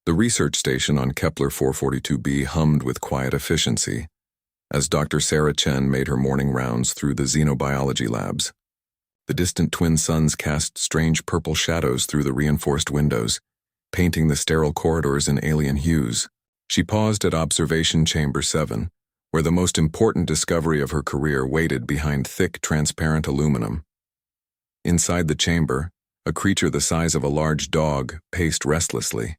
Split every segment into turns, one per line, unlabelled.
The research station on Kepler 442b hummed with quiet efficiency as Dr. Sarah Chen made her morning rounds through the xenobiology labs. The distant twin suns cast strange purple shadows through the reinforced windows, painting the sterile corridors in alien hues. She paused at Observation Chamber 7, where the most important discovery of her career waited behind thick, transparent aluminum. Inside the chamber, a creature the size of a large dog paced restlessly.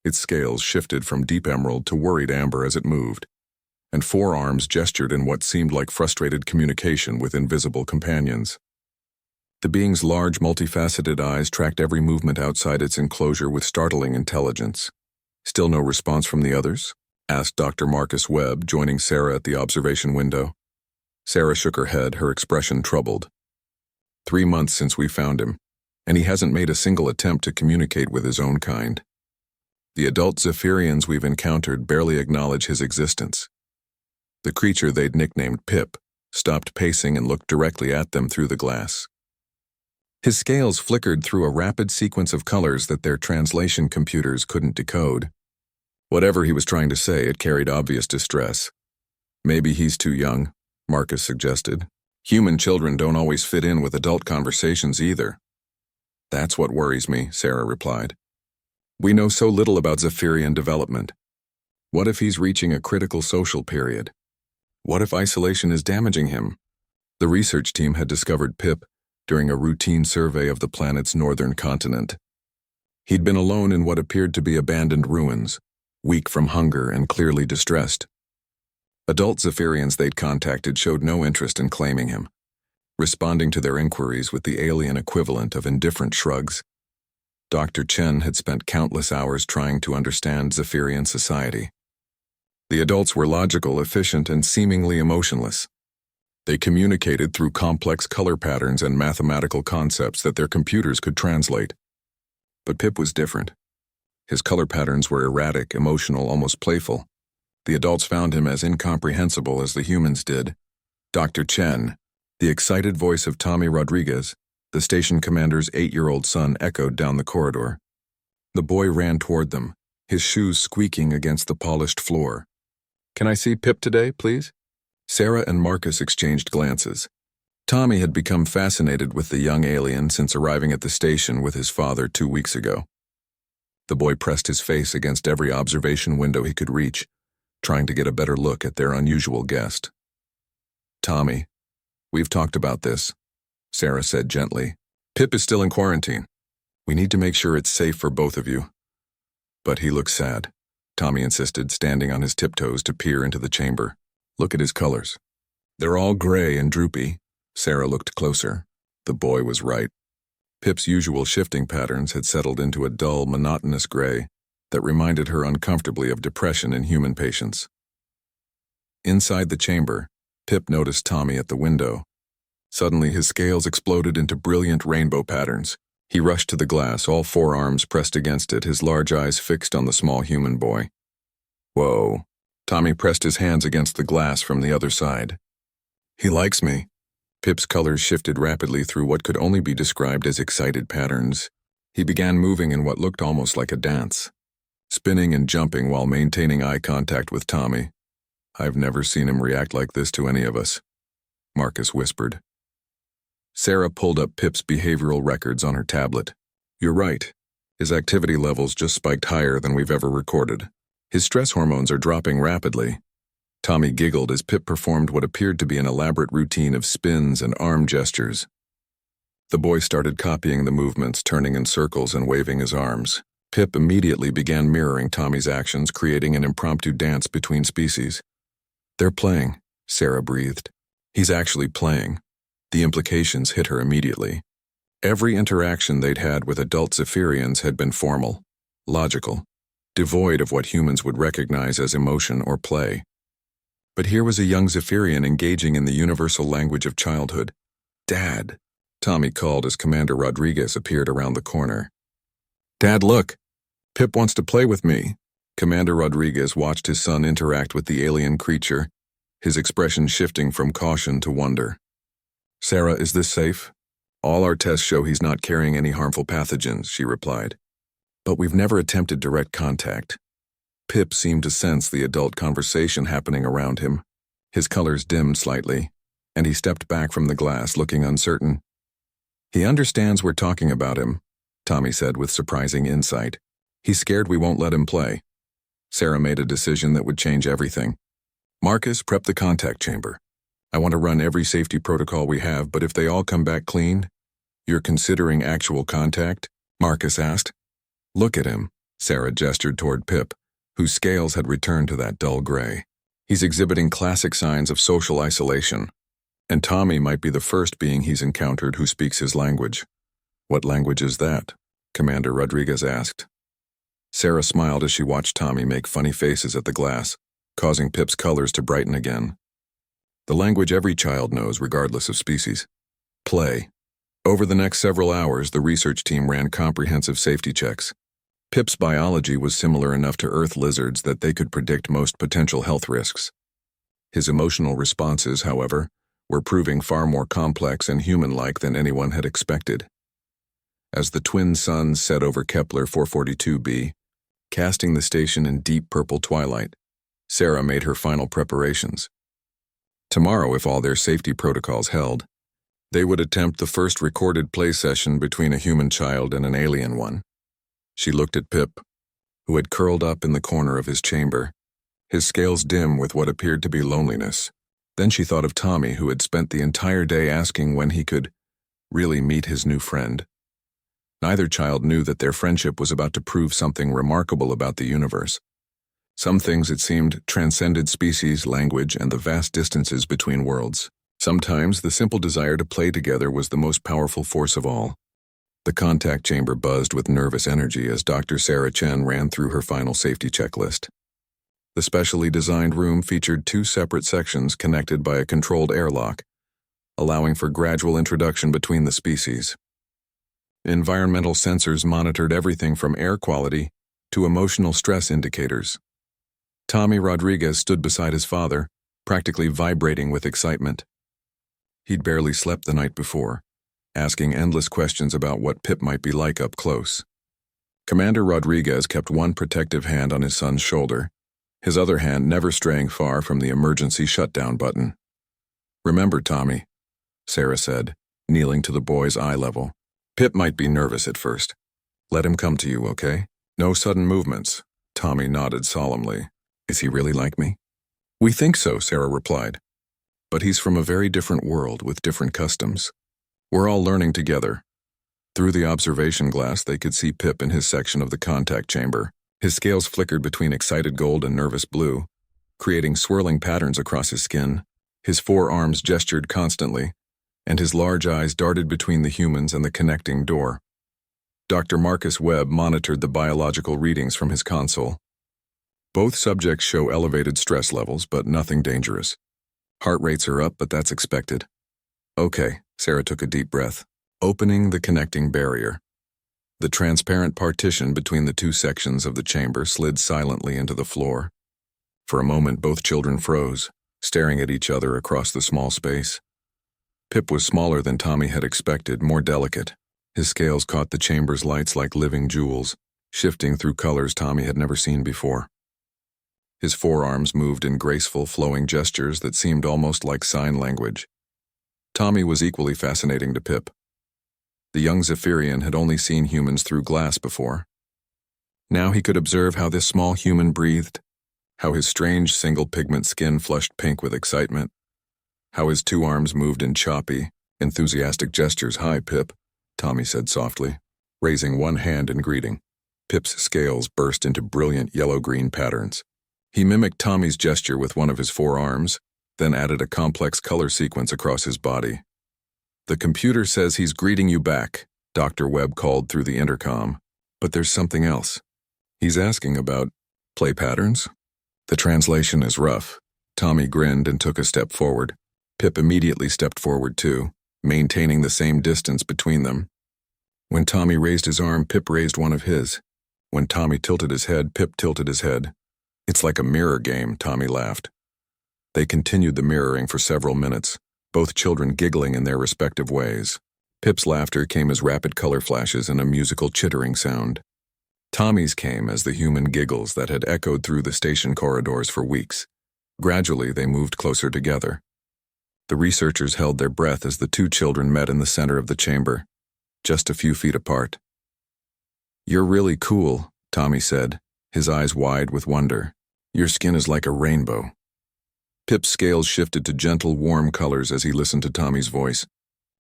Its scales shifted from deep emerald to worried amber as it moved, and four arms gestured in what seemed like frustrated communication with invisible companions. The being's large, multifaceted eyes tracked every movement outside its enclosure with startling intelligence. "Still no response from the others?" asked Dr. Marcus Webb, joining Sarah at the observation window. Sarah shook her head, her expression troubled. 3 months since we found him, and he hasn't made a single attempt to communicate with his own kind. The adult Zephyrians we've encountered barely acknowledge his existence. The creature they'd nicknamed Pip stopped pacing and looked directly at them through the glass. His scales flickered through a rapid sequence of colors that their translation computers couldn't decode. Whatever he was trying to say, it carried obvious distress. "Maybe he's too young," Marcus suggested. "Human children don't always fit in with adult conversations either." "That's what worries me," Sarah replied. "We know so little about Zephyrian development. What if he's reaching a critical social period? What if isolation is damaging him?" The research team had discovered Pip during a routine survey of the planet's northern continent. He'd been alone in what appeared to be abandoned ruins, weak from hunger and clearly distressed. Adult Zephyrians they'd contacted showed no interest in claiming him, responding to their inquiries with the alien equivalent of indifferent shrugs. Dr. Chen had spent countless hours trying to understand Zephyrian society. The adults were logical, efficient, and seemingly emotionless. They communicated through complex color patterns and mathematical concepts that their computers could translate. But Pip was different. His color patterns were erratic, emotional, almost playful. The adults found him as incomprehensible as the humans did. Dr. Chen, the excited voice of Tommy Rodriguez, the station commander's 8-year-old son, echoed down the corridor. The boy ran toward them, his shoes squeaking against the polished floor. "Can I see Pip today, please?" Sarah and Marcus exchanged glances. Tommy had become fascinated with the young alien since arriving at the station with his father 2 weeks ago. The boy pressed his face against every observation window he could reach, trying to get a better look at their unusual guest. "Tommy, we've talked about this," Sarah said gently. "Pip is still in quarantine. We need to make sure it's safe for both of you." "But he looks sad," Tommy insisted, standing on his tiptoes to peer into the chamber. "Look at his colors. They're all gray and droopy." Sarah looked closer. The boy was right. Pip's usual shifting patterns had settled into a dull, monotonous gray that reminded her uncomfortably of depression in human patients. Inside the chamber, Pip noticed Tommy at the window. Suddenly, his scales exploded into brilliant rainbow patterns. He rushed to the glass, all four arms pressed against it, his large eyes fixed on the small human boy. "Whoa." Tommy pressed his hands against the glass from the other side. "He likes me." Pip's colors shifted rapidly through what could only be described as excited patterns. He began moving in what looked almost like a dance, spinning and jumping while maintaining eye contact with Tommy. "I've never seen him react like this to any of us," Marcus whispered. Sarah pulled up Pip's behavioral records on her tablet. "You're right. His activity levels just spiked higher than we've ever recorded. His stress hormones are dropping rapidly." Tommy giggled as Pip performed what appeared to be an elaborate routine of spins and arm gestures. The boy started copying the movements, turning in circles and waving his arms. Pip immediately began mirroring Tommy's actions, creating an impromptu dance between species. "They're playing," Sarah breathed. "He's actually playing." The implications hit her immediately. Every interaction they'd had with adult Zephyrians had been formal, logical, devoid of what humans would recognize as emotion or play. But here was a young Zephyrian engaging in the universal language of childhood. "Dad," Tommy called as Commander Rodriguez appeared around the corner. "Dad, look! Pip wants to play with me." Commander Rodriguez watched his son interact with the alien creature, his expression shifting from caution to wonder. "Sarah, is this safe?" "All our tests show he's not carrying any harmful pathogens," she replied. But we've never attempted direct contact. Pip seemed to sense the adult conversation happening around him. His colors dimmed slightly, and he stepped back from the glass, looking uncertain. "He understands we're talking about him," Tommy said with surprising insight. "He's scared we won't let him play." Sarah made a decision that would change everything. "Marcus, prep the contact chamber. I want to run every safety protocol we have, but if they all come back clean..." "You're considering actual contact?" Marcus asked. "Look at him," Sarah gestured toward Pip, whose scales had returned to that dull gray. "He's exhibiting classic signs of social isolation. And Tommy might be the first being he's encountered who speaks his language." "What language is that?" Commander Rodriguez asked. Sarah smiled as she watched Tommy make funny faces at the glass, causing Pip's colors to brighten again. "The language every child knows, regardless of species. Play." Over the next several hours, the research team ran comprehensive safety checks. Pip's biology was similar enough to Earth lizards that they could predict most potential health risks. His emotional responses, however, were proving far more complex and human-like than anyone had expected. As the twin suns set over Kepler 442b, casting the station in deep purple twilight, Sarah made her final preparations. Tomorrow, if all their safety protocols held, they would attempt the first recorded play session between a human child and an alien one. She looked at Pip, who had curled up in the corner of his chamber, his scales dim with what appeared to be loneliness. Then she thought of Tommy, who had spent the entire day asking when he could really meet his new friend. Neither child knew that their friendship was about to prove something remarkable about the universe. Some things, it seemed, transcended species, language, and the vast distances between worlds. Sometimes the simple desire to play together was the most powerful force of all. The contact chamber buzzed with nervous energy as Dr. Sarah Chen ran through her final safety checklist. The specially designed room featured 2 separate sections connected by a controlled airlock, allowing for gradual introduction between the species. Environmental sensors monitored everything from air quality to emotional stress indicators. Tommy Rodriguez stood beside his father, practically vibrating with excitement. He'd barely slept the night before, asking endless questions about what Pip might be like up close. Commander Rodriguez kept one protective hand on his son's shoulder, his other hand never straying far from the emergency shutdown button. "Remember, Tommy," Sarah said, kneeling to the boy's eye level. "Pip might be nervous at first. Let him come to you, okay? No sudden movements." Tommy nodded solemnly. "Is he really like me?" "We think so," Sarah replied. "But he's from a very different world with different customs. We're all learning together." Through the observation glass, they could see Pip in his section of the contact chamber. His scales flickered between excited gold and nervous blue, creating swirling patterns across his skin. His forearms gestured constantly, and his large eyes darted between the humans and the connecting door. Dr. Marcus Webb monitored the biological readings from his console. Both subjects show elevated stress levels, but nothing dangerous. Heart rates are up, but that's expected. "Okay," Sarah took a deep breath, opening the connecting barrier. The transparent partition between the 2 sections of the chamber slid silently into the floor. For a moment, both children froze, staring at each other across the small space. Pip was smaller than Tommy had expected, more delicate. His scales caught the chamber's lights like living jewels, shifting through colors Tommy had never seen before. His forearms moved in graceful, flowing gestures that seemed almost like sign language. Tommy was equally fascinating to Pip. The young Zephyrian had only seen humans through glass before. Now he could observe how this small human breathed, how his strange single-pigment skin flushed pink with excitement, how his 2 arms moved in choppy, enthusiastic gestures. "Hi, Pip," Tommy said softly, raising one hand in greeting. Pip's scales burst into brilliant yellow-green patterns. He mimicked Tommy's gesture with one of his 4 arms, then added a complex color sequence across his body. "The computer says he's greeting you back," Dr. Webb called through the intercom. "But there's something else. He's asking about play patterns." "The translation is rough." Tommy grinned and took a step forward. Pip immediately stepped forward too, maintaining the same distance between them. When Tommy raised his arm, Pip raised one of his. When Tommy tilted his head, Pip tilted his head. "It's like a mirror game," Tommy laughed. They continued the mirroring for several minutes, both children giggling in their respective ways. Pip's laughter came as rapid color flashes and a musical chittering sound. Tommy's came as the human giggles that had echoed through the station corridors for weeks. Gradually, they moved closer together. The researchers held their breath as the two children met in the center of the chamber, just a few feet apart. "You're really cool," Tommy said, his eyes wide with wonder. "Your skin is like a rainbow." Pip's scales shifted to gentle, warm colors as he listened to Tommy's voice.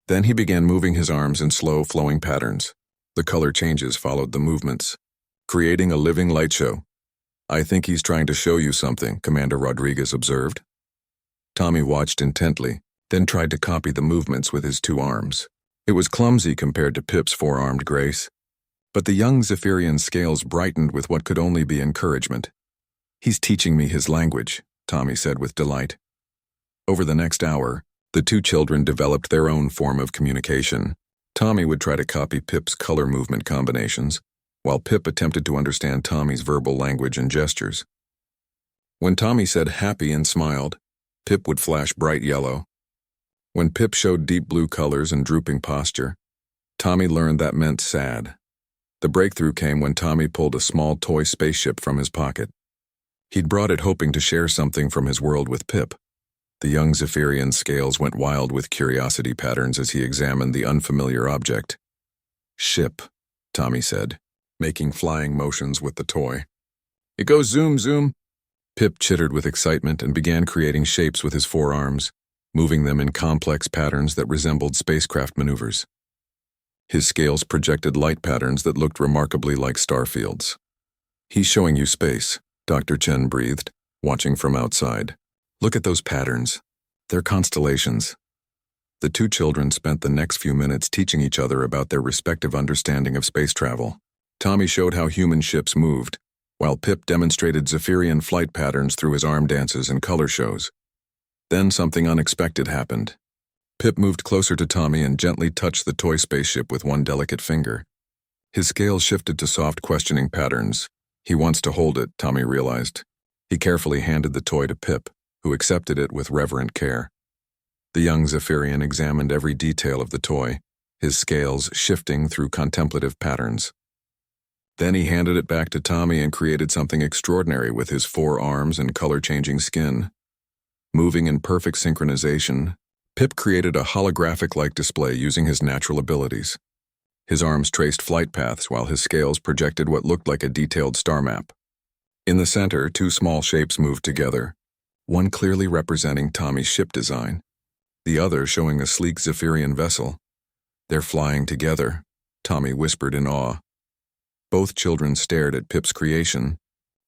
Then he began moving his arms in slow, flowing patterns. The color changes followed the movements, creating a living light show. "I think he's trying to show you something," Commander Rodriguez observed. Tommy watched intently, then tried to copy the movements with his two arms. It was clumsy compared to Pip's four-armed grace, but the young Zephyrian's scales brightened with what could only be encouragement. "He's teaching me his language," Tommy said with delight. Over the next hour, the two children developed their own form of communication. Tommy would try to copy Pip's color movement combinations, while Pip attempted to understand Tommy's verbal language and gestures. When Tommy said happy and smiled, Pip would flash bright yellow. When Pip showed deep blue colors and drooping posture, Tommy learned that meant sad. The breakthrough came when Tommy pulled a small toy spaceship from his pocket. He'd brought it hoping to share something from his world with Pip. The young Zephyrian's scales went wild with curiosity patterns as he examined the unfamiliar object. "Ship," Tommy said, making flying motions with the toy. "It goes zoom, zoom." Pip chittered with excitement and began creating shapes with his forearms, moving them in complex patterns that resembled spacecraft maneuvers. His scales projected light patterns that looked remarkably like star fields. "He's showing you space," Dr. Chen breathed, watching from outside. "Look at those patterns. They're constellations." The two children spent the next few minutes teaching each other about their respective understanding of space travel. Tommy showed how human ships moved, while Pip demonstrated Zephyrian flight patterns through his arm dances and color shows. Then something unexpected happened. Pip moved closer to Tommy and gently touched the toy spaceship with one delicate finger. His scales shifted to soft, questioning patterns. He wants to hold it, Tommy realized. He carefully handed the toy to Pip, who accepted it with reverent care. The young Zephyrian examined every detail of the toy, his scales shifting through contemplative patterns. Then he handed it back to Tommy and created something extraordinary with his four arms and color-changing skin. Moving in perfect synchronization, Pip created a holographic-like display using his natural abilities. His arms traced flight paths while his scales projected what looked like a detailed star map. In the center, two small shapes moved together, one clearly representing Tommy's ship design, the other showing a sleek Zephyrian vessel. "They're flying together," Tommy whispered in awe. Both children stared at Pip's creation,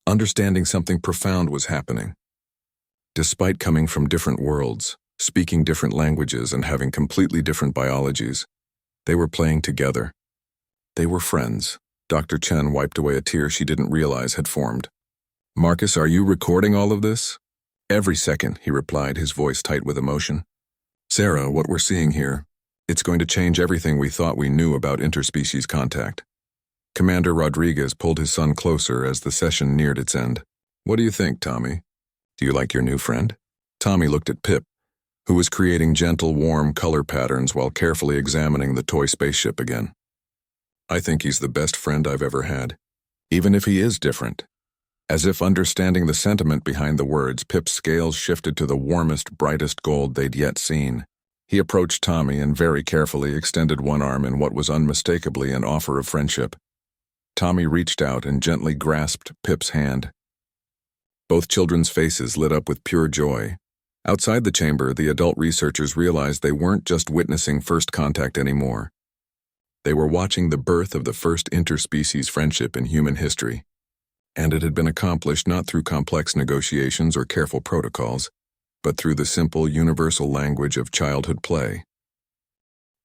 understanding something profound was happening. Despite coming from different worlds, speaking different languages, and having completely different biologies, they were playing together. They were friends. Dr. Chen wiped away a tear she didn't realize had formed. "Marcus, are you recording all of this?" "Every second," he replied, his voice tight with emotion. "Sarah, what we're seeing here, it's going to change everything we thought we knew about interspecies contact." Commander Rodriguez pulled his son closer as the session neared its end. "What do you think, Tommy? Do you like your new friend?" Tommy looked at Pip, who was creating gentle, warm color patterns while carefully examining the toy spaceship again. "I think he's the best friend I've ever had, even if he is different." As if understanding the sentiment behind the words, Pip's scales shifted to the warmest, brightest gold they'd yet seen. He approached Tommy and very carefully extended one arm in what was unmistakably an offer of friendship. Tommy reached out and gently grasped Pip's hand. Both children's faces lit up with pure joy. Outside the chamber, the adult researchers realized they weren't just witnessing first contact anymore. They were watching the birth of the first interspecies friendship in human history. And it had been accomplished not through complex negotiations or careful protocols, but through the simple, universal language of childhood play.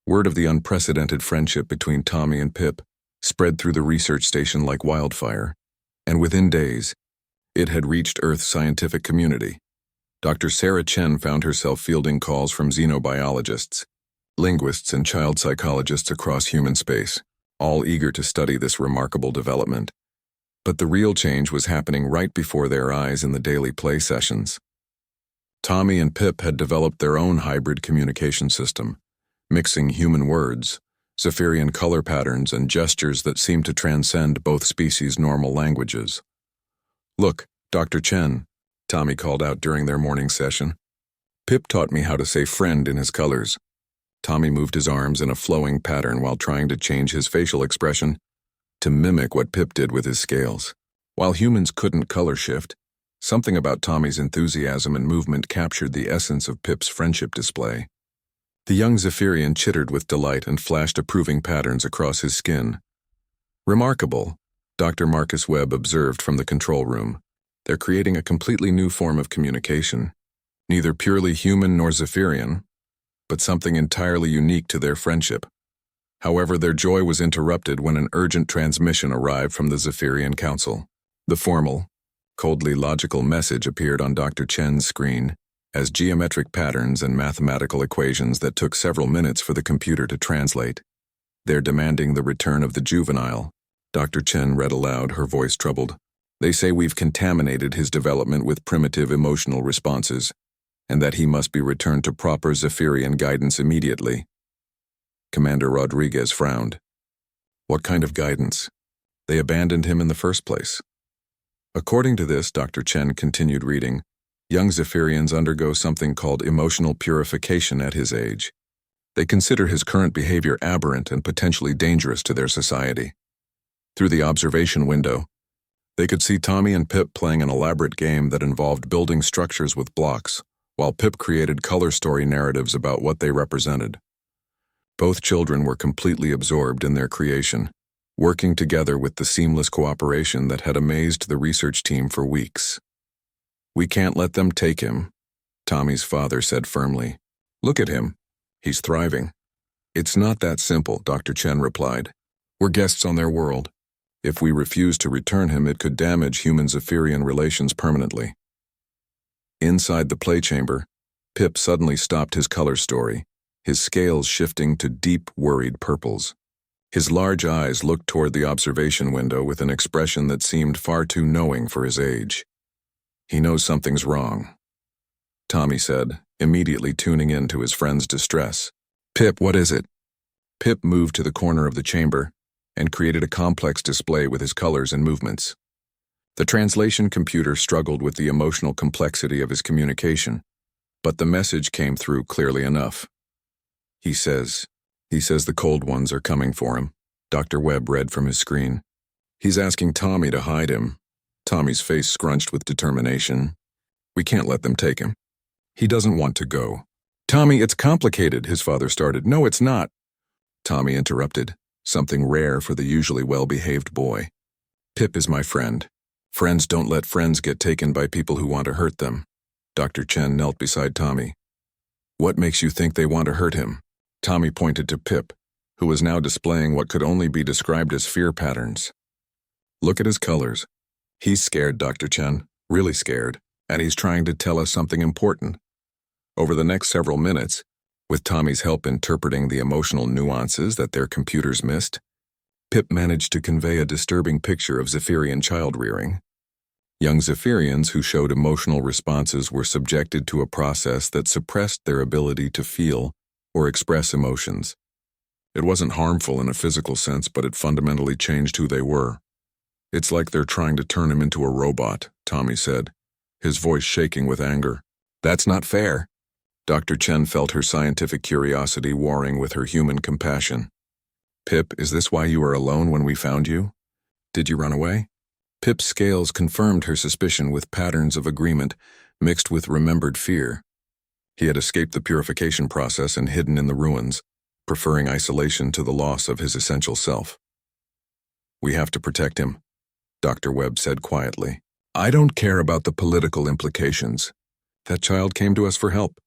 Word of the unprecedented friendship between Tommy and Pip spread through the research station like wildfire, and within days, it had reached Earth's scientific community. Dr. Sarah Chen found herself fielding calls from xenobiologists, linguists, and child psychologists across human space, all eager to study this remarkable development. But the real change was happening right before their eyes in the daily play sessions. Tommy and Pip had developed their own hybrid communication system, mixing human words, Zephyrian color patterns and gestures that seemed to transcend both species' normal languages. "Look, Dr. Chen," Tommy called out during their morning session. "Pip taught me how to say friend in his colors." Tommy moved his arms in a flowing pattern while trying to change his facial expression to mimic what Pip did with his scales. While humans couldn't color shift, something about Tommy's enthusiasm and movement captured the essence of Pip's friendship display. The young Zephyrian chittered with delight and flashed approving patterns across his skin. "Remarkable," Dr. Marcus Webb observed from the control room. "They're creating a completely new form of communication. Neither purely human nor Zephyrian, but something entirely unique to their friendship." However, their joy was interrupted when an urgent transmission arrived from the Zephyrian Council. The formal, coldly logical message appeared on Dr. Chen's screen as geometric patterns and mathematical equations that took several minutes for the computer to translate. "They're demanding the return of the juvenile," Dr. Chen read aloud, her voice troubled. "They say we've contaminated his development with primitive emotional responses, and that he must be returned to proper Zephyrian guidance immediately." Commander Rodriguez frowned. "What kind of guidance? They abandoned him in the first place." According to this, Dr. Chen continued reading, "Young Zephyrians undergo something called emotional purification at his age. They consider his current behavior aberrant and potentially dangerous to their society." Through the observation window, they could see Tommy and Pip playing an elaborate game that involved building structures with blocks, while Pip created color story narratives about what they represented. Both children were completely absorbed in their creation, working together with the seamless cooperation that had amazed the research team for weeks. "We can't let them take him," Tommy's father said firmly. "Look at him. He's thriving." "It's not that simple," Dr. Chen replied. "We're guests on their world. If we refuse to return him, it could damage human-Zephyrian relations permanently." Inside the play chamber, Pip suddenly stopped his color story, his scales shifting to deep, worried purples. His large eyes looked toward the observation window with an expression that seemed far too knowing for his age. "He knows something's wrong," Tommy said, immediately tuning in to his friend's distress. "Pip, what is it?" Pip moved to the corner of the chamber and created a complex display with his colors and movements. The translation computer struggled with the emotional complexity of his communication, but the message came through clearly enough. He says the cold ones are coming for him," Dr. Webb read from his screen. "He's asking Tommy to hide him." Tommy's face scrunched with determination. "We can't let them take him. He doesn't want to go." "Tommy, it's complicated," his father started. "No, it's not." Tommy interrupted, something rare for the usually well-behaved boy. "Pip is my friend. Friends don't let friends get taken by people who want to hurt them." Dr. Chen knelt beside Tommy. "What makes you think they want to hurt him?" Tommy pointed to Pip, who was now displaying what could only be described as fear patterns. "Look at his colors. He's scared, Dr. Chen, really scared, and he's trying to tell us something important." Over the next several minutes, with Tommy's help interpreting the emotional nuances that their computers missed, Pip managed to convey a disturbing picture of Zephyrian child-rearing. Young Zephyrians who showed emotional responses were subjected to a process that suppressed their ability to feel or express emotions. It wasn't harmful in a physical sense, but it fundamentally changed who they were. "It's like they're trying to turn him into a robot," Tommy said, his voice shaking with anger. "That's not fair." Dr. Chen felt her scientific curiosity warring with her human compassion. "Pip, is this why you were alone when we found you? Did you run away?" Pip's scales confirmed her suspicion with patterns of agreement mixed with remembered fear. He had escaped the purification process and hidden in the ruins, preferring isolation to the loss of his essential self. "We have to protect him," Dr. Webb said quietly. "I don't care about the political implications. That child came to us for help.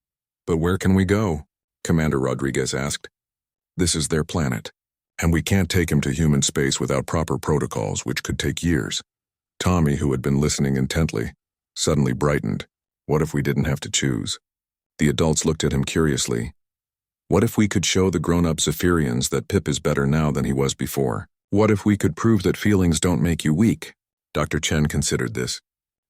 But where can we go?" Commander Rodriguez asked. "This is their planet, and we can't take him to human space without proper protocols, which could take years." Tommy, who had been listening intently, suddenly brightened. What if we didn't have to choose? The adults looked at him curiously. What if we could show the grown-up Zephyrians that Pip is better now than he was before? What if we could prove that feelings don't make you weak? Dr. Chen considered this.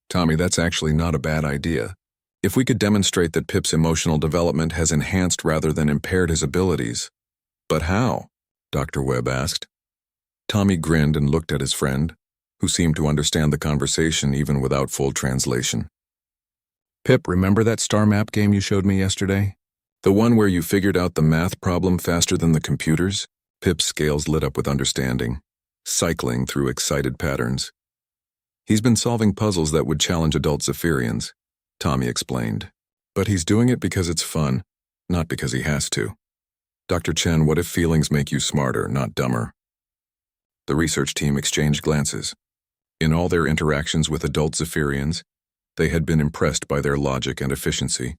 "Tommy, that's actually not a bad idea. If we could demonstrate that Pip's emotional development has enhanced rather than impaired his abilities." "But how?" Dr. Webb asked. Tommy grinned and looked at his friend, who seemed to understand the conversation even without full translation. Pip, remember that star map game you showed me yesterday? The one where you figured out the math problem faster than the computers? Pip's scales lit up with understanding, cycling through excited patterns. He's been solving puzzles that would challenge adult Zephyrians, Tommy explained. But he's doing it because it's fun, not because he has to. Dr. Chen, what if feelings make you smarter, not dumber? The research team exchanged glances. In all their interactions with adult Zephyrians, they had been impressed by their logic and efficiency,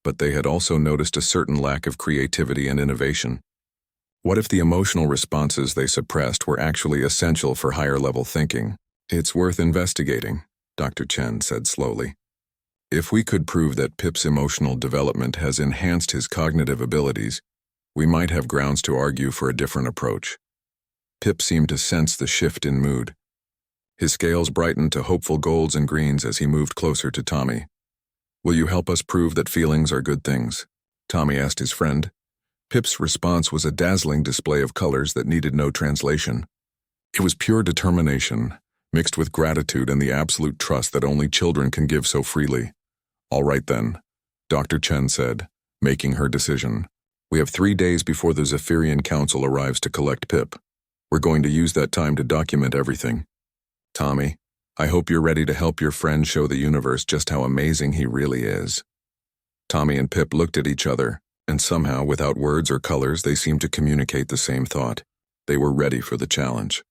but they had also noticed a certain lack of creativity and innovation. What if the emotional responses they suppressed were actually essential for higher-level thinking? It's worth investigating, Dr. Chen said slowly. If we could prove that Pip's emotional development has enhanced his cognitive abilities, we might have grounds to argue for a different approach. Pip seemed to sense the shift in mood. His scales brightened to hopeful golds and greens as he moved closer to Tommy. Will you help us prove that feelings are good things? Tommy asked his friend. Pip's response was a dazzling display of colors that needed no translation. It was pure determination, mixed with gratitude and the absolute trust that only children can give so freely. All right then, Dr. Chen said, making her decision. We have 3 days before the Zephyrian Council arrives to collect Pip. We're going to use that time to document everything. Tommy, I hope you're ready to help your friend show the universe just how amazing he really is. Tommy and Pip looked at each other, and somehow, without words or colors, they seemed to communicate the same thought. They were ready for the challenge.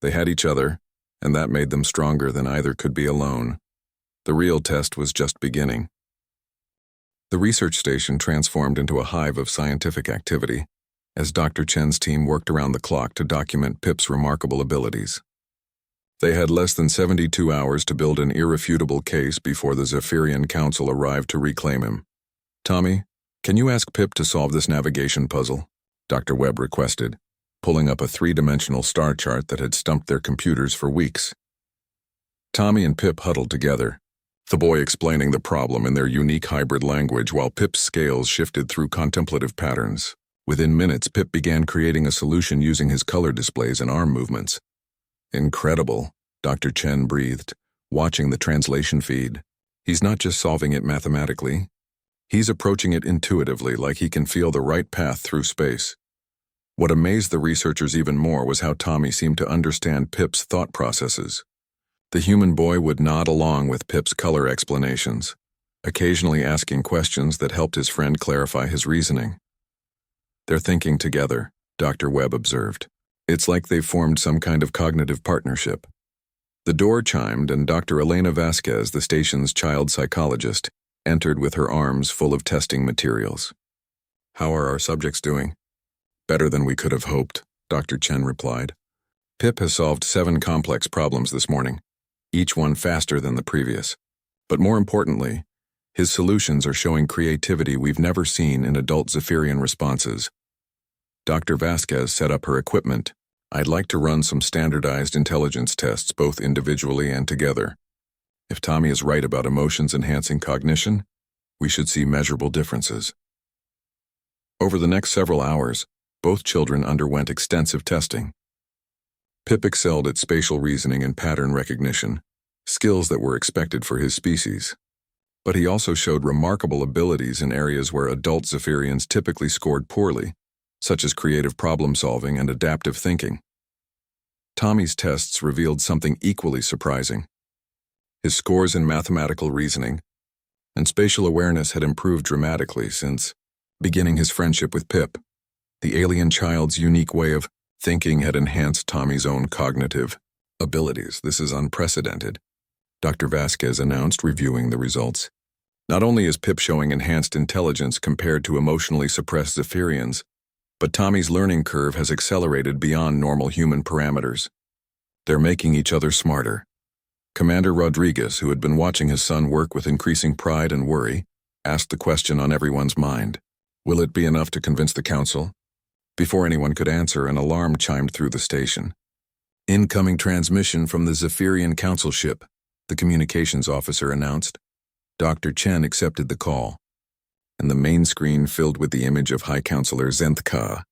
They had each other, and that made them stronger than either could be alone. The real test was just beginning. The research station transformed into a hive of scientific activity, as Dr. Chen's team worked around the clock to document Pip's remarkable abilities. They had less than 72 hours to build an irrefutable case before the Zephyrian Council arrived to reclaim him. Tommy, can you ask Pip to solve this navigation puzzle? Dr. Webb requested, pulling up a 3-dimensional star chart that had stumped their computers for weeks. Tommy and Pip huddled together, the boy explaining the problem in their unique hybrid language while Pip's scales shifted through contemplative patterns. Within minutes, Pip began creating a solution using his color displays and arm movements. Incredible, Dr. Chen breathed, watching the translation feed. He's not just solving it mathematically. He's approaching it intuitively, like he can feel the right path through space. What amazed the researchers even more was how Tommy seemed to understand Pip's thought processes. The human boy would nod along with Pip's color explanations, occasionally asking questions that helped his friend clarify his reasoning. They're thinking together, Dr. Webb observed. It's like they've formed some kind of cognitive partnership. The door chimed and Dr. Elena Vasquez, the station's child psychologist, entered with her arms full of testing materials. How are our subjects doing? Better than we could have hoped, Dr. Chen replied. Pip has solved 7 complex problems this morning, each one faster than the previous. But more importantly, his solutions are showing creativity we've never seen in adult Zephyrian responses. Dr. Vasquez set up her equipment. I'd like to run some standardized intelligence tests both individually and together. If Tommy is right about emotions enhancing cognition, we should see measurable differences. Over the next several hours, both children underwent extensive testing. Pip excelled at spatial reasoning and pattern recognition, skills that were expected for his species. But he also showed remarkable abilities in areas where adult Zephyrians typically scored poorly, such as creative problem-solving and adaptive thinking. Tommy's tests revealed something equally surprising. His scores in mathematical reasoning and spatial awareness had improved dramatically since beginning his friendship with Pip. The alien child's unique way of thinking had enhanced Tommy's own cognitive abilities. This is unprecedented, Dr. Vasquez announced, reviewing the results. Not only is Pip showing enhanced intelligence compared to emotionally suppressed Zephyrians, but Tommy's learning curve has accelerated beyond normal human parameters. They're making each other smarter. Commander Rodriguez, who had been watching his son work with increasing pride and worry, asked the question on everyone's mind. Will it be enough to convince the council? Before anyone could answer, an alarm chimed through the station. Incoming transmission from the Zephyrian Council ship, the communications officer announced. Dr. Chen accepted the call, and the main screen filled with the image of High Counselor Zenthka.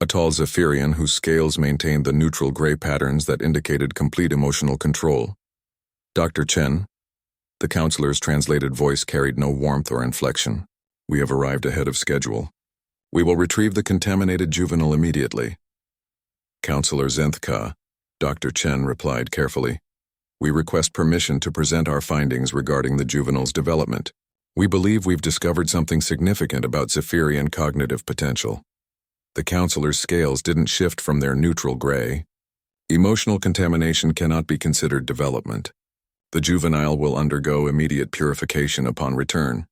a tall Zephyrian whose scales maintained the neutral gray patterns that indicated complete emotional control. Dr. Chen. The counselor's translated voice carried no warmth or inflection. We have arrived ahead of schedule. We will retrieve the contaminated juvenile immediately. Counselor Zenthka, Dr. Chen replied carefully. We request permission to present our findings regarding the juvenile's development. We believe we've discovered something significant about Zephyrian cognitive potential. The counselor's scales didn't shift from their neutral gray. Emotional contamination cannot be considered development. The juvenile will undergo immediate purification upon return.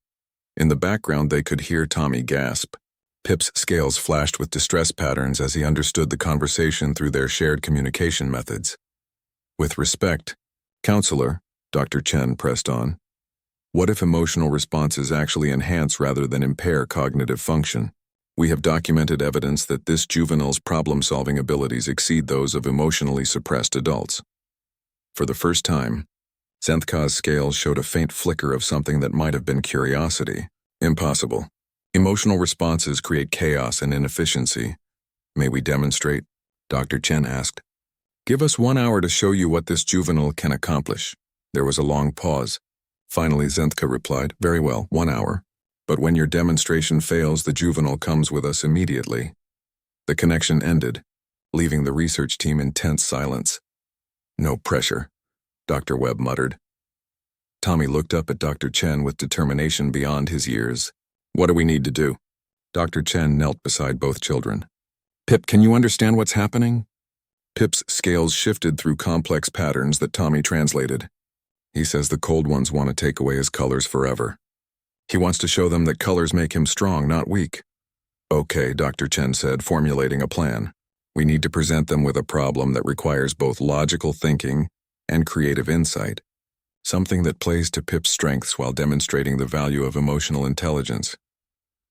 In the background, they could hear Tommy gasp. Pip's scales flashed with distress patterns as he understood the conversation through their shared communication methods. With respect, Counselor, Dr. Chen pressed on. What if emotional responses actually enhance rather than impair cognitive function? We have documented evidence that this juvenile's problem-solving abilities exceed those of emotionally suppressed adults. For the first time, Zenthka's scales showed a faint flicker of something that might have been curiosity. Impossible. Emotional responses create chaos and inefficiency. May we demonstrate? Dr. Chen asked. Give us 1 hour to show you what this juvenile can accomplish. There was a long pause. Finally, Zenthka replied, Very well, 1 hour. But when your demonstration fails, the juvenile comes with us immediately. The connection ended, leaving the research team in tense silence. No pressure, Dr. Webb muttered. Tommy looked up at Dr. Chen with determination beyond his years. What do we need to do? Dr. Chen knelt beside both children. Pip, can you understand what's happening? Pip's scales shifted through complex patterns that Tommy translated. He says the cold ones want to take away his colors forever. He wants to show them that colors make him strong, not weak. Okay, Dr. Chen said, formulating a plan. We need to present them with a problem that requires both logical thinking and creative insight. Something that plays to Pip's strengths while demonstrating the value of emotional intelligence.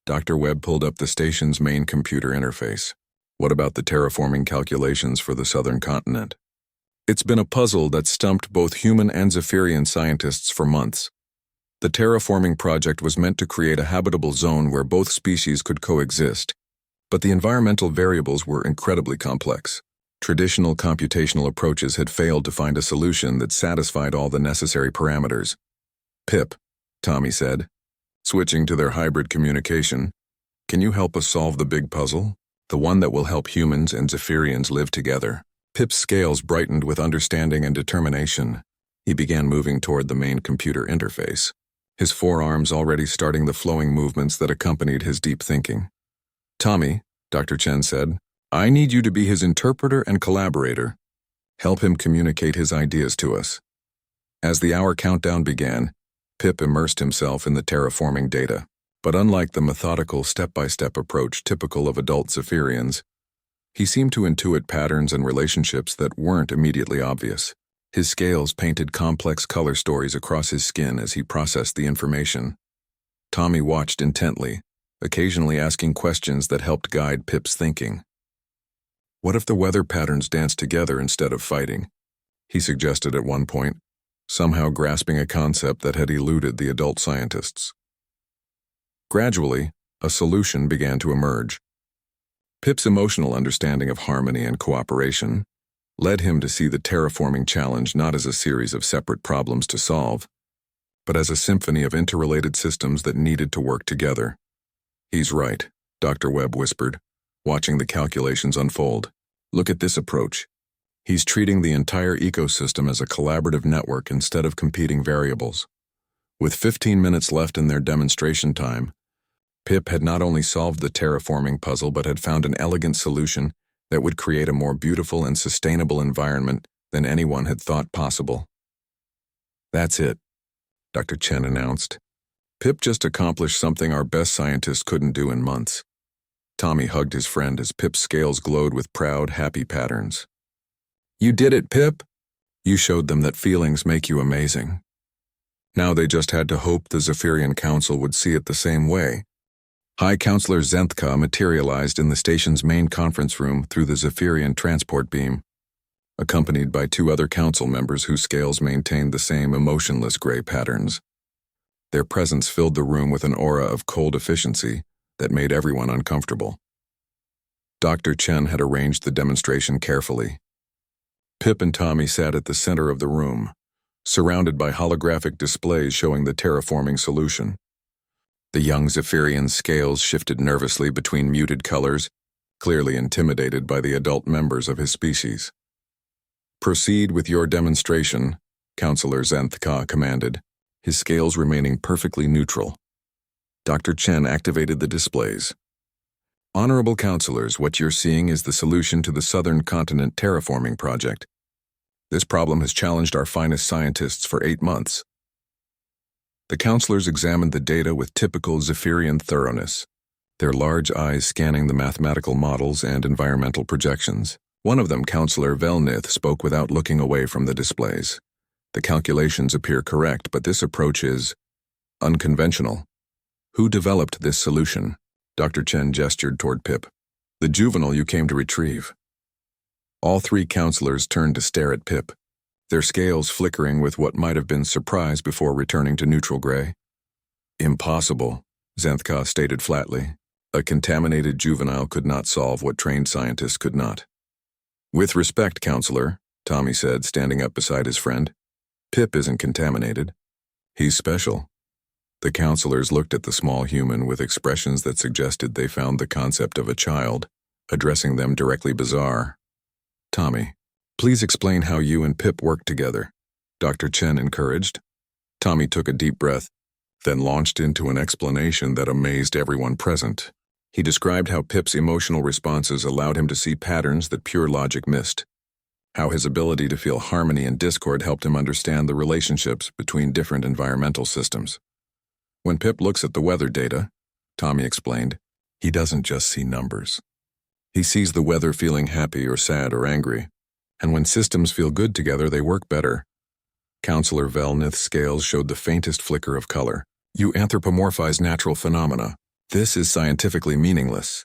Dr. Webb pulled up the station's main computer interface. What about the terraforming calculations for the southern continent? It's been a puzzle that stumped both human and Zephyrian scientists for months. The terraforming project was meant to create a habitable zone where both species could coexist, but the environmental variables were incredibly complex. Traditional computational approaches had failed to find a solution that satisfied all the necessary parameters. Pip, Tommy said, switching to their hybrid communication, can you help us solve the big puzzle? The one that will help humans and Zephyrians live together. Pip's scales brightened with understanding and determination. He began moving toward the main computer interface, his forearms already starting the flowing movements that accompanied his deep thinking. Tommy, Dr. Chen said, I need you to be his interpreter and collaborator. Help him communicate his ideas to us. As the hour countdown began, Pip immersed himself in the terraforming data. But unlike the methodical step-by-step approach typical of adult Zephyrians, he seemed to intuit patterns and relationships that weren't immediately obvious. His scales painted complex color stories across his skin as he processed the information. Tommy watched intently, occasionally asking questions that helped guide Pip's thinking. What if the weather patterns danced together instead of fighting? He suggested at one point, somehow grasping a concept that had eluded the adult scientists. Gradually, a solution began to emerge. Pip's emotional understanding of harmony and cooperation led him to see the terraforming challenge not as a series of separate problems to solve, but as a symphony of interrelated systems that needed to work together. He's right, Dr. Webb whispered, watching the calculations unfold. Look at this approach. He's treating the entire ecosystem as a collaborative network instead of competing variables. With 15 minutes left in their demonstration time, Pip had not only solved the terraforming puzzle but had found an elegant solution that would create a more beautiful and sustainable environment than anyone had thought possible. That's it, Dr. Chen announced. Pip just accomplished something our best scientists couldn't do in months. Tommy hugged his friend as Pip's scales glowed with proud, happy patterns. You did it, Pip! You showed them that feelings make you amazing. Now they just had to hope the Zephyrian Council would see it the same way. High Counselor Zenthka materialized in the station's main conference room through the Zephyrian transport beam, accompanied by 2 other council members whose scales maintained the same emotionless gray patterns. Their presence filled the room with an aura of cold efficiency that made everyone uncomfortable. Dr. Chen had arranged the demonstration carefully. Pip and Tommy sat at the center of the room, surrounded by holographic displays showing the terraforming solution. The young Zephyrian's scales shifted nervously between muted colors, clearly intimidated by the adult members of his species. "Proceed with your demonstration," Counselor Zenthka commanded, his scales remaining perfectly neutral. Dr. Chen activated the displays. "Honorable counselors, what you're seeing is the solution to the Southern Continent Terraforming Project. This problem has challenged our finest scientists for 8 months." The counselors examined the data with typical Zephyrian thoroughness, their large eyes scanning the mathematical models and environmental projections. One of them, Counselor Velnith, spoke without looking away from the displays. "The calculations appear correct, but this approach is unconventional. Who developed this solution?" Dr. Chen gestured toward Pip. "The juvenile you came to retrieve." All 3 counselors turned to stare at Pip, their scales flickering with what might have been surprise before returning to neutral gray. "Impossible," Zenthka stated flatly. "A contaminated juvenile could not solve what trained scientists could not." "With respect, Counselor," Tommy said, standing up beside his friend, "Pip isn't contaminated. He's special." The counselors looked at the small human with expressions that suggested they found the concept of a child, addressing them directly bizarre. "Tommy, please explain how you and Pip work together," Dr. Chen encouraged. Tommy took a deep breath, then launched into an explanation that amazed everyone present. He described how Pip's emotional responses allowed him to see patterns that pure logic missed, how his ability to feel harmony and discord helped him understand the relationships between different environmental systems. "When Pip looks at the weather data," Tommy explained, "he doesn't just see numbers. He sees the weather feeling happy or sad or angry, and when systems feel good together, they work better." Counselor Velnith's scales showed the faintest flicker of color. "You anthropomorphize natural phenomena. This is scientifically meaningless."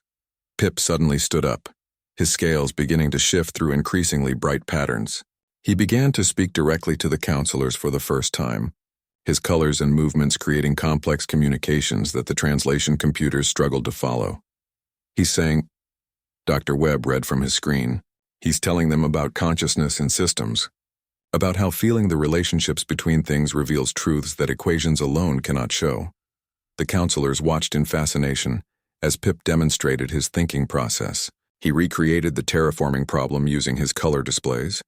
Pip suddenly stood up, his scales beginning to shift through increasingly bright patterns. He began to speak directly to the counselors for the first time, his colors and movements creating complex communications that the translation computers struggled to follow. "He's saying," Dr. Webb read from his screen, "he's telling them about consciousness in systems, about how feeling the relationships between things reveals truths that equations alone cannot show." The counselors watched in fascination as Pip demonstrated his thinking process. He recreated the terraforming problem using his color displays,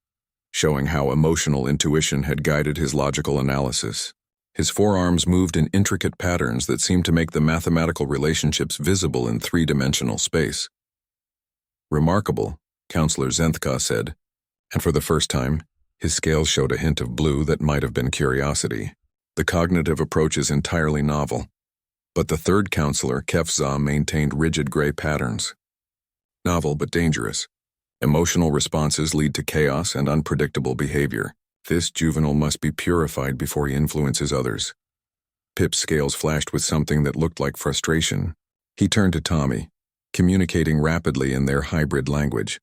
showing how emotional intuition had guided his logical analysis. His forearms moved in intricate patterns that seemed to make the mathematical relationships visible in 3-dimensional space. "Remarkable," Counselor Zenthka said, and for the first time, his scales showed a hint of blue that might have been curiosity. "The cognitive approach is entirely novel." But the third counselor, Kefza, maintained rigid gray patterns. "Novel but dangerous. Emotional responses lead to chaos and unpredictable behavior. This juvenile must be purified before he influences others." Pip's scales flashed with something that looked like frustration. He turned to Tommy, communicating rapidly in their hybrid language.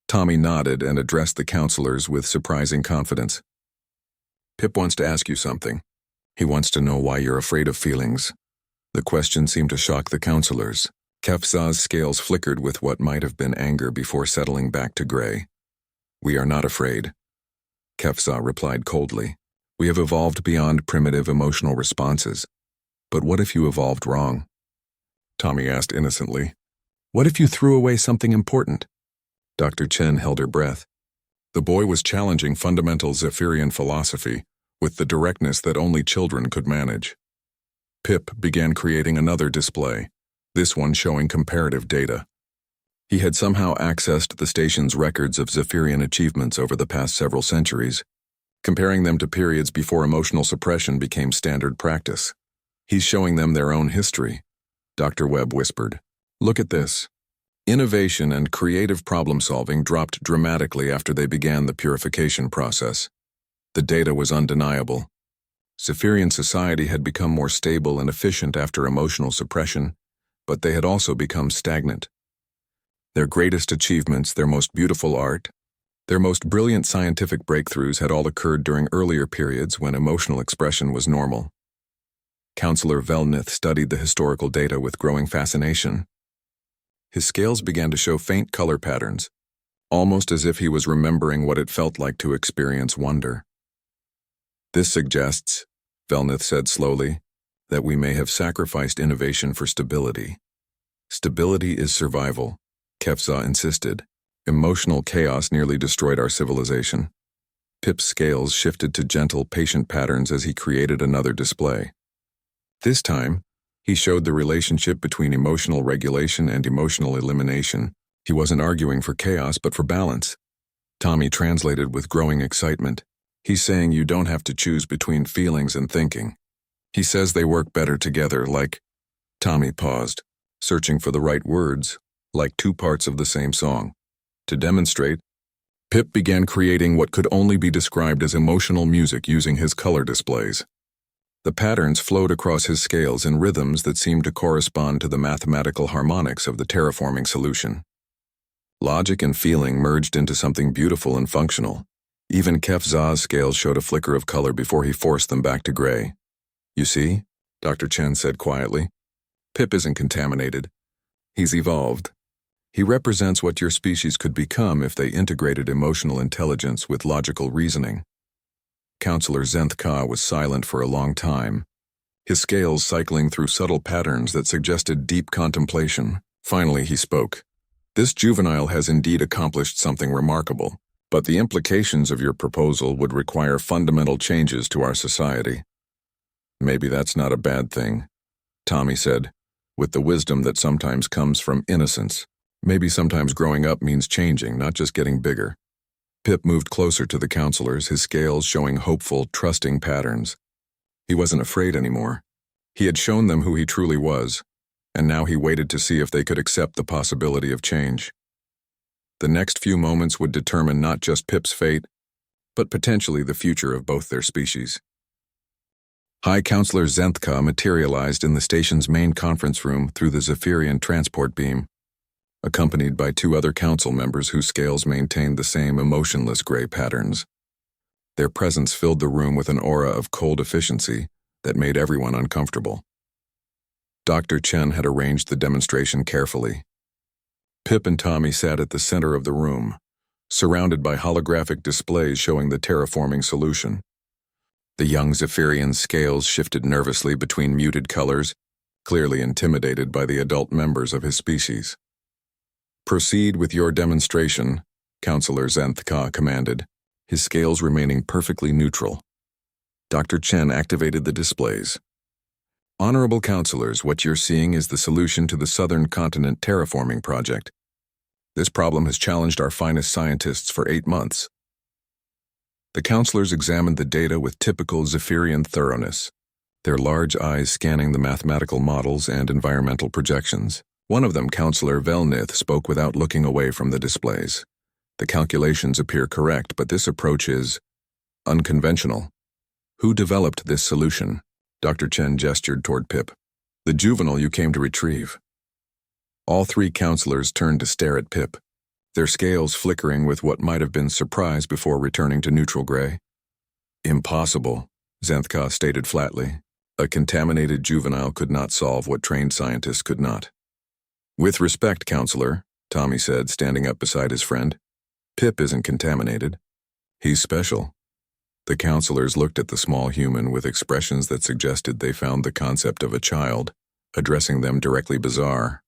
Tommy nodded and addressed the counselors with surprising confidence. "Pip wants to ask you something. He wants to know why you're afraid of feelings." The question seemed to shock the counselors. Kefza's scales flickered with what might have been anger before settling back to gray. "We are not afraid," Kefza replied coldly. "We have evolved beyond primitive emotional responses. But what if you evolved wrong?" Tommy asked innocently. "What if you threw away something important?" Dr. Chen held her breath. The boy was challenging fundamental Zephyrian philosophy with the directness that only children could manage. Pip began creating another display, this one showing comparative data. He had somehow accessed the station's records of Zephyrian achievements over the past several centuries, comparing them to periods before emotional suppression became standard practice. "He's showing them their own history," Dr. Webb whispered. "Look at this. Innovation and creative problem-solving dropped dramatically after they began the purification process. The data was undeniable. Zephyrian society had become more stable and efficient after emotional suppression, but they had also become stagnant. Their greatest achievements, their most beautiful art, their most brilliant scientific breakthroughs had all occurred during earlier periods when emotional expression was normal." Counselor Velnith studied the historical data with growing fascination. His scales began to show faint color patterns, almost as if he was remembering what it felt like to experience wonder. This suggests, Velnith said slowly, that we may have sacrificed innovation for stability. Stability is survival, HFY insisted. Emotional chaos nearly destroyed our civilization. Pip's scales shifted to gentle, patient patterns as he created another display. This time, he showed the relationship between emotional regulation and emotional elimination. He wasn't arguing for chaos but for balance. Tommy translated with growing excitement. He's saying you don't have to choose between feelings and thinking. He says they work better together, like... Tommy paused, searching for the right words, like two parts of the same song. To demonstrate, Pip began creating what could only be described as emotional music using his color displays. The patterns flowed across his scales in rhythms that seemed to correspond to the mathematical harmonics of the terraforming solution. Logic and feeling merged into something beautiful and functional. Even HFY's scales showed a flicker of color before he forced them back to gray. You see, Dr. Chen said quietly, Pip isn't contaminated. He's evolved. He represents what your species could become if they integrated emotional intelligence with logical reasoning. Counselor Zenth-Ka was silent for a long time, his scales cycling through subtle patterns that suggested deep contemplation. Finally, he spoke. This juvenile has indeed accomplished something remarkable, but the implications of your proposal would require fundamental changes to our society. Maybe that's not a bad thing, Tommy said, with the wisdom that sometimes comes from innocence. Maybe sometimes growing up means changing, not just getting bigger. Pip moved closer to the counselors, his scales showing hopeful, trusting patterns. He wasn't afraid anymore. He had shown them who he truly was, and now he waited to see if they could accept the possibility of change. The next few moments would determine not just Pip's fate, but potentially the future of both their species. High Counselor Zenth-Ka materialized in the station's main conference room through the Zephyrian transport beam, accompanied by two other council members whose scales maintained the same emotionless gray patterns. Their presence filled the room with an aura of cold efficiency that made everyone uncomfortable. Dr. Chen had arranged the demonstration carefully. Pip and Tommy sat at the center of the room, surrounded by holographic displays showing the terraforming solution. The young Zephyrian's scales shifted nervously between muted colors, clearly intimidated by the adult members of his species. Proceed with your demonstration, Counselor Zenth-Ka commanded, his scales remaining perfectly neutral. Dr. Chen activated the displays. Honorable Counselors, what you're seeing is the solution to the Southern Continent Terraforming Project. This problem has challenged our finest scientists for 8 months. The counselors examined the data with typical Zephyrian thoroughness, their large eyes scanning the mathematical models and environmental projections. One of them, Counselor Velnith, spoke without looking away from the displays. The calculations appear correct, but this approach is unconventional. Who developed this solution? Dr. Chen gestured toward Pip. The juvenile you came to retrieve. All three counselors turned to stare at Pip, their scales flickering with what might have been surprise before returning to neutral gray. Impossible, Zenth-Ka stated flatly. A contaminated juvenile could not solve what trained scientists could not. With respect, Counselor, Tommy said, standing up beside his friend. Pip isn't contaminated. He's special. The counselors looked at the small human with expressions that suggested they found the concept of a child, addressing them directly bizarre.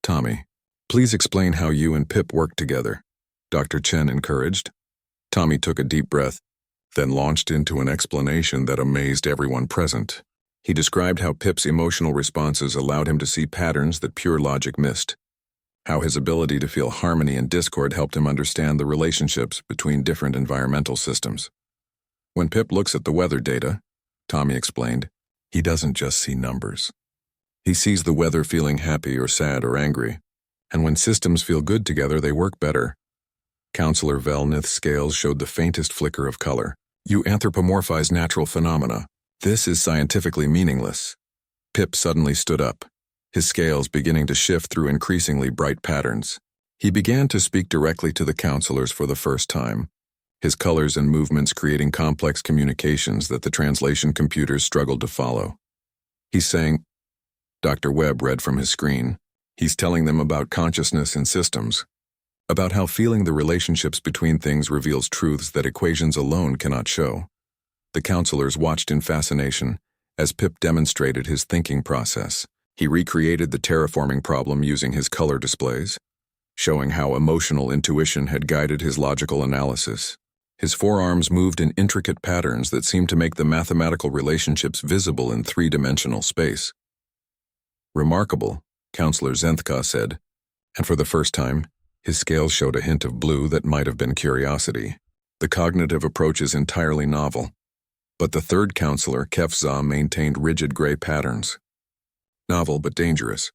Tommy, please explain how you and Pip work together, Dr. Chen encouraged. Tommy took a deep breath, then launched into an explanation that amazed everyone present. He described how Pip's emotional responses allowed him to see patterns that pure logic missed, how his ability to feel harmony and discord helped him understand the relationships between different environmental systems. When Pip looks at the weather data, Tommy explained, he doesn't just see numbers. He sees the weather feeling happy or sad or angry, and when systems feel good together, they work better. Counselor Velnith's scales showed the faintest flicker of color. You anthropomorphize natural phenomena. This is scientifically meaningless. Pip suddenly stood up, his scales beginning to shift through increasingly bright patterns. He began to speak directly to the counselors for the first time, his colors and movements creating complex communications that the translation computers struggled to follow. He's saying, Dr. Webb read from his screen, He's telling them about consciousness and systems, about how feeling the relationships between things reveals truths that equations alone cannot show. The counselors watched in fascination as Pip demonstrated his thinking process. He recreated the terraforming problem using his color displays, showing how emotional intuition had guided his logical analysis. His forearms moved in intricate patterns that seemed to make the mathematical relationships visible in three-dimensional space. "Remarkable," Counselor Zenthka said, and for the first time, his scales showed a hint of blue that might have been curiosity. The cognitive approach is entirely novel. But the third counselor, Kefza, maintained rigid gray patterns. Novel but dangerous.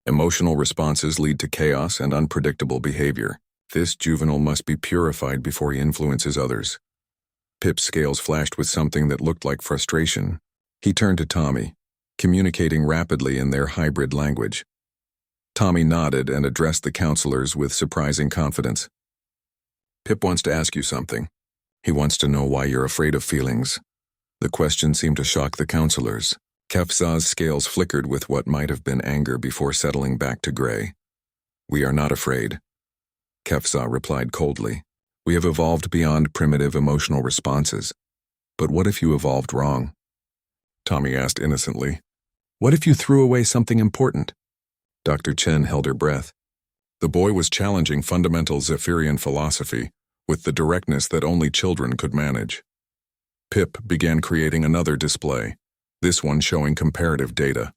Emotional responses lead to chaos and unpredictable behavior. This juvenile must be purified before he influences others. Pip's scales flashed with something that looked like frustration. He turned to Tommy, communicating rapidly in their hybrid language. Tommy nodded and addressed the counselors with surprising confidence. "Pip wants to ask you something. He wants to know why you're afraid of feelings." The question seemed to shock the counselors. Kefza's scales flickered with what might have been anger before settling back to gray. "We are not afraid," Kefza replied coldly. "We have evolved beyond primitive emotional responses. But what if you evolved wrong?" Tommy asked innocently. "What if you threw away something important?" Dr. Chen held her breath. The boy was challenging fundamental Zephyrian philosophy with the directness that only children could manage. Pip began creating another display, this one showing comparative data.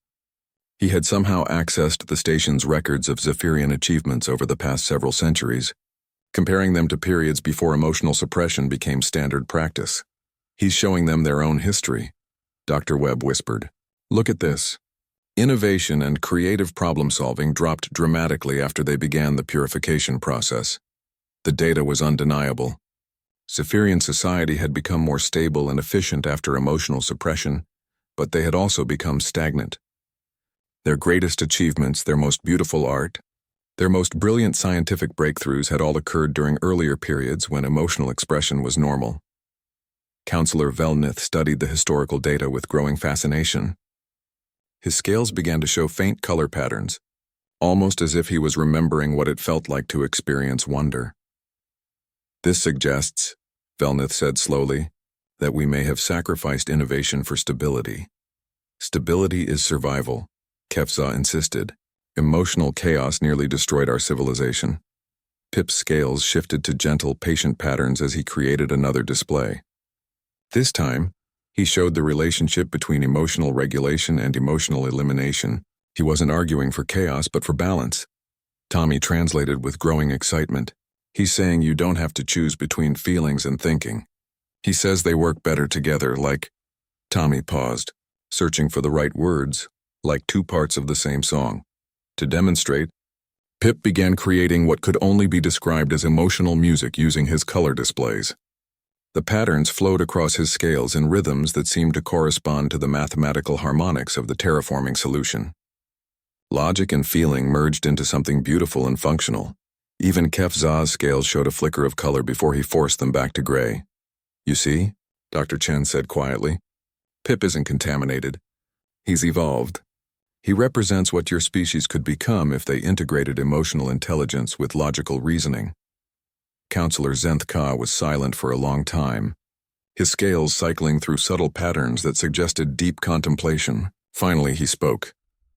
He had somehow accessed the station's records of Zephyrian achievements over the past several centuries, comparing them to periods before emotional suppression became standard practice. "He's showing them their own history," Dr. Webb whispered. "Look at this. Innovation and creative problem-solving dropped dramatically after they began the purification process. The data was undeniable. Zephyrian society had become more stable and efficient after emotional suppression, but they had also become stagnant. Their greatest achievements, their most beautiful art, their most brilliant scientific breakthroughs had all occurred during earlier periods when emotional expression was normal." Counselor Velnith studied the historical data with growing fascination. His scales began to show faint color patterns, almost as if he was remembering what it felt like to experience wonder. "This suggests," Velnith said slowly, "that we may have sacrificed innovation for stability." "Stability is survival," Kefza insisted. "Emotional chaos nearly destroyed our civilization." Pip's scales shifted to gentle, patient patterns as he created another display. This time, he showed the relationship between emotional regulation and emotional elimination. He wasn't arguing for chaos, but for balance. Tommy translated with growing excitement. "He's saying you don't have to choose between feelings and thinking. He says they work better together, like—" Tommy paused, searching for the right words, like two parts of the same song. To demonstrate, Pip began creating what could only be described as emotional music using his color displays. The patterns flowed across his scales in rhythms that seemed to correspond to the mathematical harmonics of the terraforming solution. Logic and feeling merged into something beautiful and functional. Even Kefza's scales showed a flicker of color before he forced them back to gray. "You see," Dr. Chen said quietly, "Pip isn't contaminated. He's evolved. He represents what your species could become if they integrated emotional intelligence with logical reasoning." Counselor Zenthka was silent for a long time, his scales cycling through subtle patterns that suggested deep contemplation. Finally, he spoke.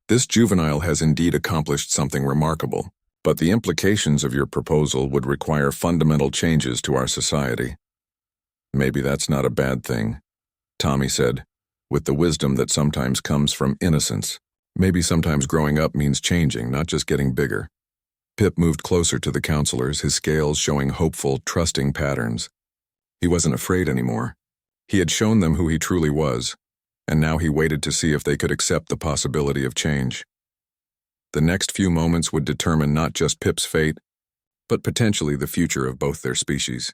"This juvenile has indeed accomplished something remarkable, but the implications of your proposal would require fundamental changes to our society." "Maybe that's not a bad thing," Tommy said, with the wisdom that sometimes comes from innocence. "Maybe sometimes growing up means changing, not just getting bigger." Pip moved closer to the counselors, his scales showing hopeful, trusting patterns. He wasn't afraid anymore. He had shown them who he truly was, and now he waited to see if they could accept the possibility of change. The next few moments would determine not just Pip's fate, but potentially the future of both their species.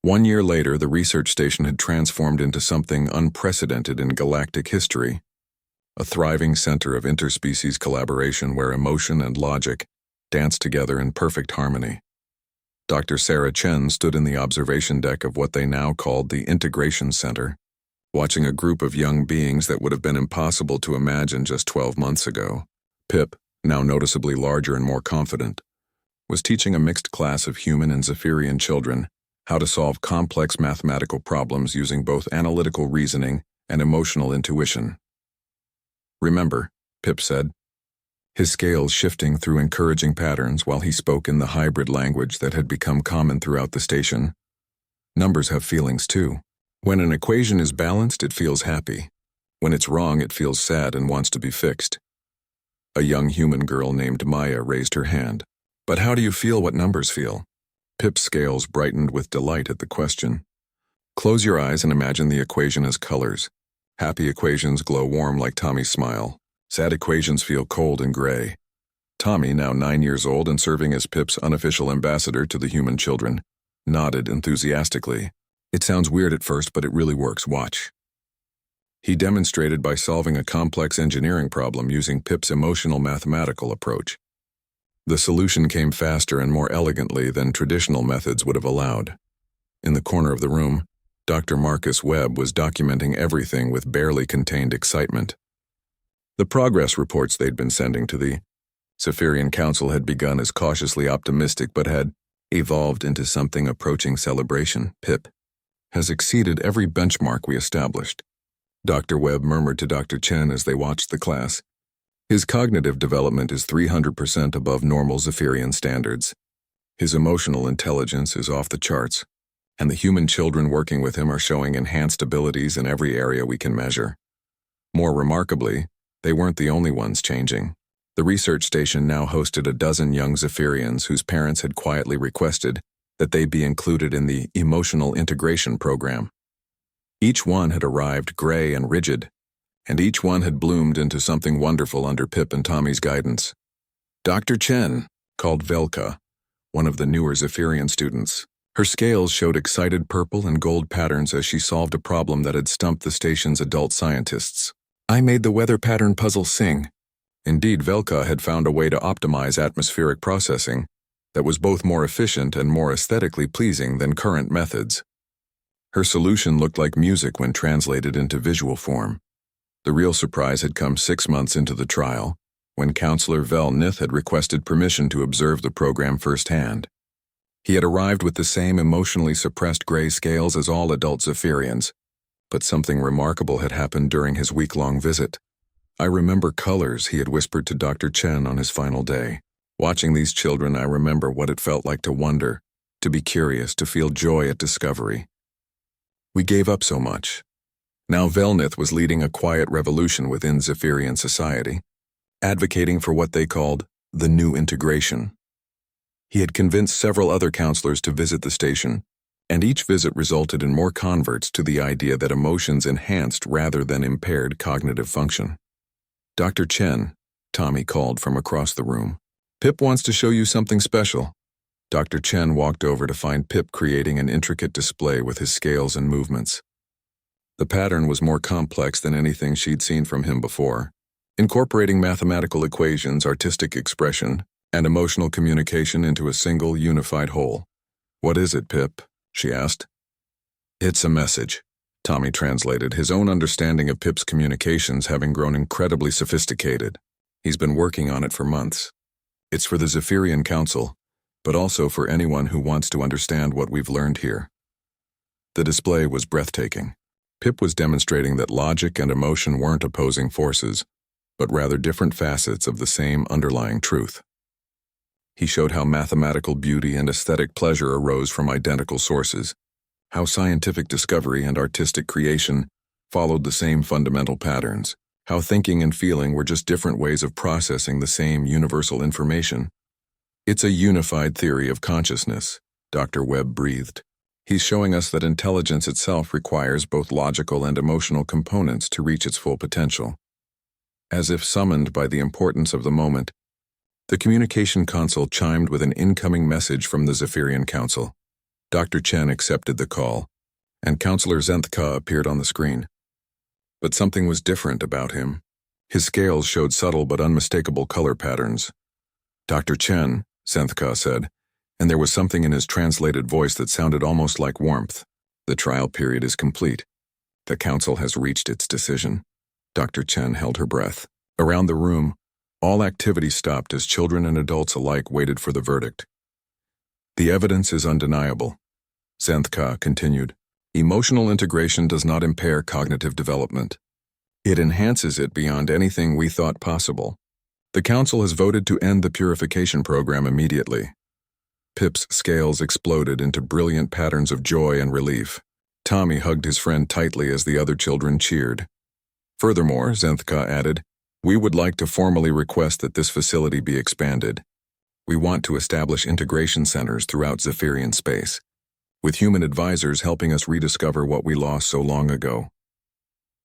1 year later, the research station had transformed into something unprecedented in galactic history, a thriving center of interspecies collaboration where emotion and logic danced together in perfect harmony. Dr. Sarah Chen stood in the observation deck of what they now called the Integration Center, watching a group of young beings that would have been impossible to imagine just 12 months ago. Pip, now noticeably larger and more confident, was teaching a mixed class of human and Zephyrian children how to solve complex mathematical problems using both analytical reasoning and emotional intuition. "Remember," Pip said, his scales shifting through encouraging patterns while he spoke in the hybrid language that had become common throughout the station. "Numbers have feelings too. When an equation is balanced, it feels happy. When it's wrong, it feels sad and wants to be fixed." A young human girl named Maya raised her hand. "But how do you feel what numbers feel?" Pip's scales brightened with delight at the question. "Close your eyes and imagine the equation as colors. Happy equations glow warm like Tommy's smile. Sad equations feel cold and gray." Tommy, now 9 years old and serving as Pip's unofficial ambassador to the human children, nodded enthusiastically. "It sounds weird at first, but it really works. Watch." He demonstrated by solving a complex engineering problem using Pip's emotional mathematical approach. The solution came faster and more elegantly than traditional methods would have allowed. In the corner of the room, Dr. Marcus Webb was documenting everything with barely contained excitement. The progress reports they'd been sending to the Zephyrian Council had begun as cautiously optimistic but had evolved into something approaching celebration. "Pip has exceeded every benchmark we established," Dr. Webb murmured to Dr. Chen as they watched the class. "His cognitive development is 300% above normal Zephyrian standards. His emotional intelligence is off the charts, and the human children working with him are showing enhanced abilities in every area we can measure." More remarkably, they weren't the only ones changing. The research station now hosted a dozen young Zephyrians whose parents had quietly requested that they be included in the emotional integration program. Each one had arrived gray and rigid, and each one had bloomed into something wonderful under Pip and Tommy's guidance. "Dr. Chen," called Velka, one of the newer Zephyrian students. Her scales showed excited purple and gold patterns as she solved a problem that had stumped the station's adult scientists. "I made the weather pattern puzzle sing." Indeed, Velka had found a way to optimize atmospheric processing that was both more efficient and more aesthetically pleasing than current methods. Her solution looked like music when translated into visual form. The real surprise had come 6 months into the trial, when Counselor Vel Nith had requested permission to observe the program firsthand. He had arrived with the same emotionally suppressed gray scales as all adult Zephyrians, but something remarkable had happened during his week-long visit. "I remember colors," he had whispered to Dr. Chen on his final day. "Watching these children, I remember what it felt like to wonder, to be curious, to feel joy at discovery. We gave up so much." Now Velnith was leading a quiet revolution within Zephyrian society, advocating for what they called the new integration. He had convinced several other counselors to visit the station, and each visit resulted in more converts to the idea that emotions enhanced rather than impaired cognitive function. "Dr. Chen," Tommy called from across the room. "Pip wants to show you something special." Dr. Chen walked over to find Pip creating an intricate display with his scales and movements. The pattern was more complex than anything she'd seen from him before, incorporating mathematical equations, artistic expression, and emotional communication into a single, unified whole. "What is it, Pip?" she asked. "It's a message," Tommy translated, his own understanding of Pip's communications having grown incredibly sophisticated. He's been working on it for months. "It's for the Zephyrian Council, but also for anyone who wants to understand what we've learned here." The display was breathtaking. Pip was demonstrating that logic and emotion weren't opposing forces, but rather different facets of the same underlying truth. He showed how mathematical beauty and aesthetic pleasure arose from identical sources, how scientific discovery and artistic creation followed the same fundamental patterns, how thinking and feeling were just different ways of processing the same universal information. "It's a unified theory of consciousness," Dr. Webb breathed. "He's showing us that intelligence itself requires both logical and emotional components to reach its full potential." As if summoned by the importance of the moment, the communication console chimed with an incoming message from the Zephyrian Council. Dr. Chen accepted the call, and Counselor Zenthka appeared on the screen. But something was different about him. His scales showed subtle but unmistakable color patterns. "Dr. Chen," Zenthka said, and there was something in his translated voice that sounded almost like warmth. "The trial period is complete. The council has reached its decision." Dr. Chen held her breath. Around the room, All activity stopped as children and adults alike waited for the verdict. The evidence is undeniable, Xanthka continued. Emotional integration does not impair cognitive development. It enhances it beyond anything we thought possible. The Council has voted to end the purification program immediately. Pip's scales exploded into brilliant patterns of joy and relief. Tommy hugged his friend tightly as the other children cheered. Furthermore, Xanthka added, we would like to formally request that this facility be expanded. We want to establish integration centers throughout Zephyrian space, with human advisors helping us rediscover what we lost so long ago.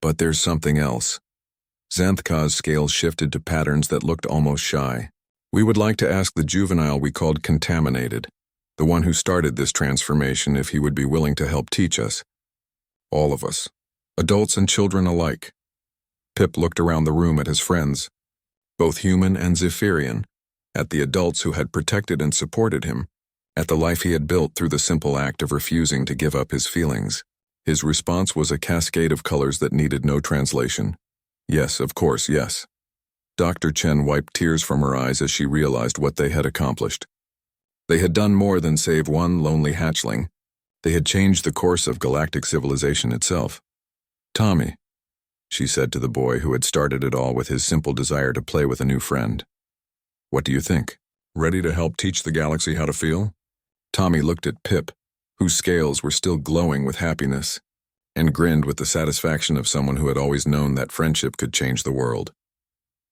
But there's something else. Xanthka's scales shifted to patterns that looked almost shy. We would like to ask the juvenile we called Contaminated, the one who started this transformation, if he would be willing to help teach us. All of us, adults and children alike. Pip looked around the room at his friends, both human and Zephyrian, at the adults who had protected and supported him, at the life he had built through the simple act of refusing to give up his feelings. His response was a cascade of colors that needed no translation. Yes, of course, yes. Dr. Chen wiped tears from her eyes as she realized what they had accomplished. They had done more than save one lonely hatchling. They had changed the course of galactic civilization itself. Tommy, she said to the boy who had started it all with his simple desire to play with a new friend. What do you think? Ready to help teach the galaxy how to feel? Tommy looked at Pip, whose scales were still glowing with happiness, and grinned with the satisfaction of someone who had always known that friendship could change the world.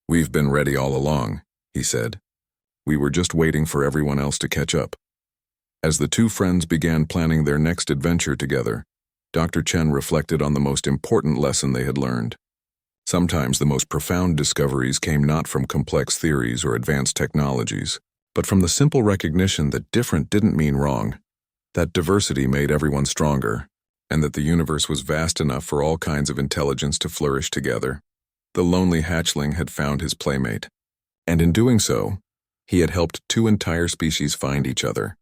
We've been ready all along, he said. We were just waiting for everyone else to catch up. As the two friends began planning their next adventure together, Dr. Chen reflected on the most important lesson they had learned. Sometimes the most profound discoveries came not from complex theories or advanced technologies, but from the simple recognition that different didn't mean wrong, that diversity made everyone stronger, and that the universe was vast enough for all kinds of intelligence to flourish together. The lonely hatchling had found his playmate, and in doing so, he had helped two entire species find each other.